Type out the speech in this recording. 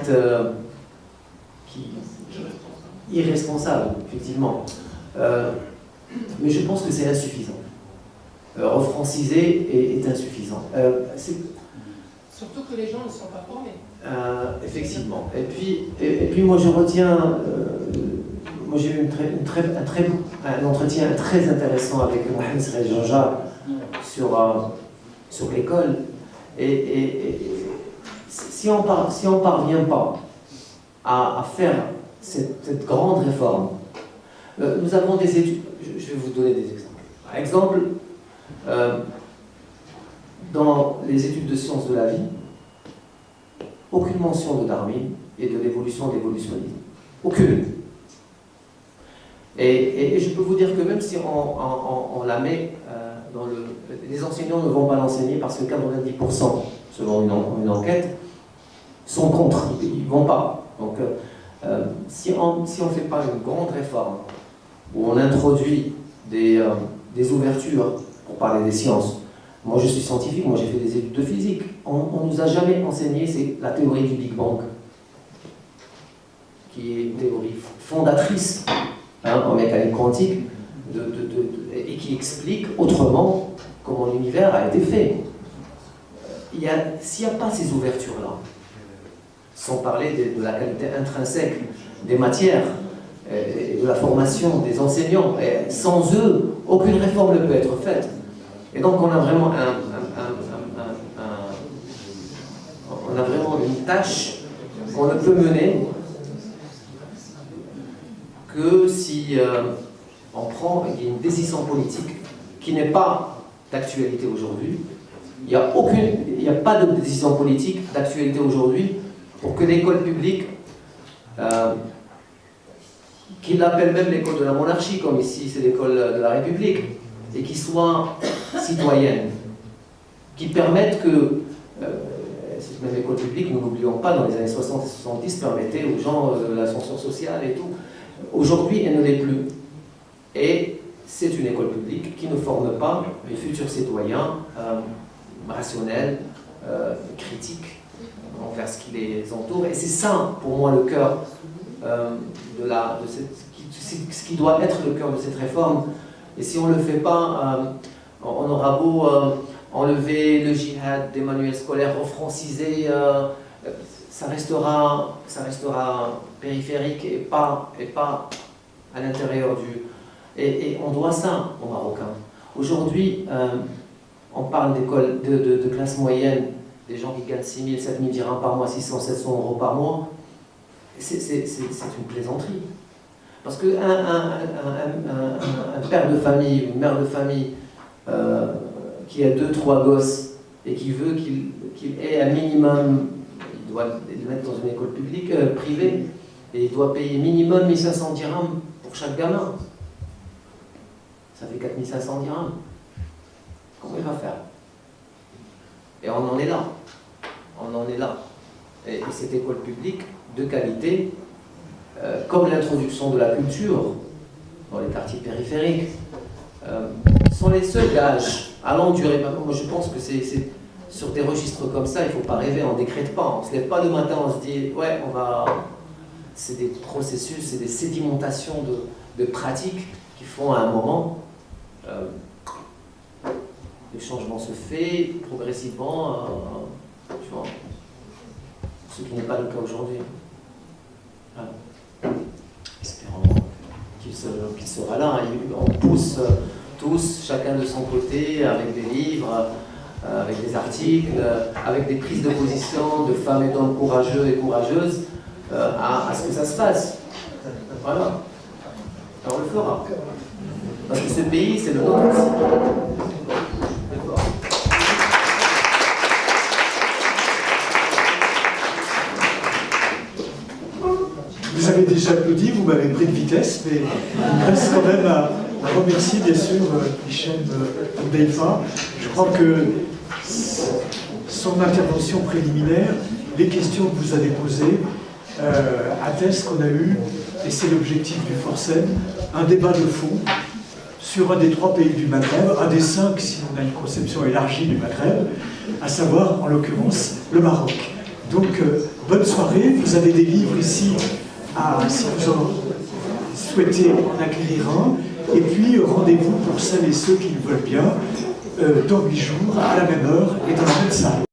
acte irresponsable, effectivement. Mais je pense que c'est insuffisant. Refranciser est insuffisant. Surtout que les gens ne sont pas formés. Effectivement. Et puis moi je retiens, moi j'ai eu un entretien très intéressant avec Mohamed Serraj Janja sur l'école. Et si on parvient pas à faire cette grande réforme, nous avons des études, je vais vous donner des exemples. Par exemple, dans les études de sciences de la vie, aucune mention de Darwin et de l'évolution de l'évolutionnisme. Aucune. Et je peux vous dire que même si on la met dans le... Les enseignants ne vont pas l'enseigner parce que 90%, selon une enquête, sont contre. Ils ne vont pas. Donc, si on ne fait pas une grande réforme où on introduit des ouvertures pour parler des sciences. Moi, je suis scientifique, moi j'ai fait des études de physique. On ne nous a jamais enseigné, c'est la théorie du Big Bang, qui est une théorie fondatrice en mécanique quantique, et qui explique autrement comment l'univers a été fait. S'il n'y a pas ces ouvertures-là, sans parler de la qualité intrinsèque des matières, et de la formation des enseignants, et sans eux, aucune réforme ne peut être faite. Et donc on a vraiment une tâche qu'on ne peut mener que si on prend une décision politique qui n'est pas d'actualité aujourd'hui. Il n'y a pas de décision politique d'actualité aujourd'hui pour que l'école publique, qu'ils l'appellent même l'école de la monarchie, comme ici c'est l'école de la République, et qui soit citoyenne, qui permette que cette même école publique, nous n'oublions pas, dans les années 60 et 70, permettait aux gens l'ascension sociale et tout. Aujourd'hui, elle ne l'est plus. Et c'est une école publique qui ne forme pas les futurs citoyens rationnels, critiques envers ce qui les entoure. Et c'est ça, pour moi, le cœur ce qui doit être le cœur de cette réforme. Et si on ne le fait pas, on aura beau enlever le djihad des manuels scolaires, refranciser, ça restera périphérique et pas à l'intérieur du... Et on doit ça aux Marocains. Aujourd'hui, on parle d'écoles de classe moyenne, des gens qui gagnent 6 000, 7 000 dirhams par mois, 600, 700 euros par mois. C'est une plaisanterie. Parce qu'un père de famille, une mère de famille qui a 2-3 gosses et qui veut qu'il ait un minimum, il doit le mettre dans une école publique, privée, et il doit payer minimum 1500 dirhams pour chaque gamin. Ça fait 4500 dirhams. Comment il va faire? Et on en est là. On en est là. Et cette école publique de qualité, comme l'introduction de la culture dans les quartiers périphériques, sont les seuls gages à longue durée. Moi, je pense que c'est sur des registres comme ça, il ne faut pas rêver, on ne décrète pas. On ne se lève pas le matin, on se dit, ouais, on va... C'est des processus, c'est des sédimentations de pratiques qui font à un moment... le changement se fait progressivement, tu vois, ce qui n'est pas le cas aujourd'hui. Espérons qu'il sera là. On pousse tous, chacun de son côté, avec des livres, avec des articles, avec des prises de position de femmes et d'hommes courageux et courageuses, à ce que ça se fasse. Voilà. Alors on le fera. Parce que ce pays, c'est le nôtre aussi. Vous avez déjà applaudi, vous m'avez pris de vitesse, mais il me reste quand même à remercier bien sûr Hichem Boudaïfa. Je crois que son intervention préliminaire, les questions que vous avez posées, attestent qu'on a eu, et c'est l'objectif du Forcem, un débat de fond sur un des 3 pays du Maghreb, un des 5 si on a une conception élargie du Maghreb, à savoir en l'occurrence le Maroc. Donc bonne soirée. Vous avez des livres ici, si vous en souhaitez en acquérir un. Et puis, rendez-vous pour celles et ceux qui le veulent bien, dans 8 jours, à la même heure et dans la même salle.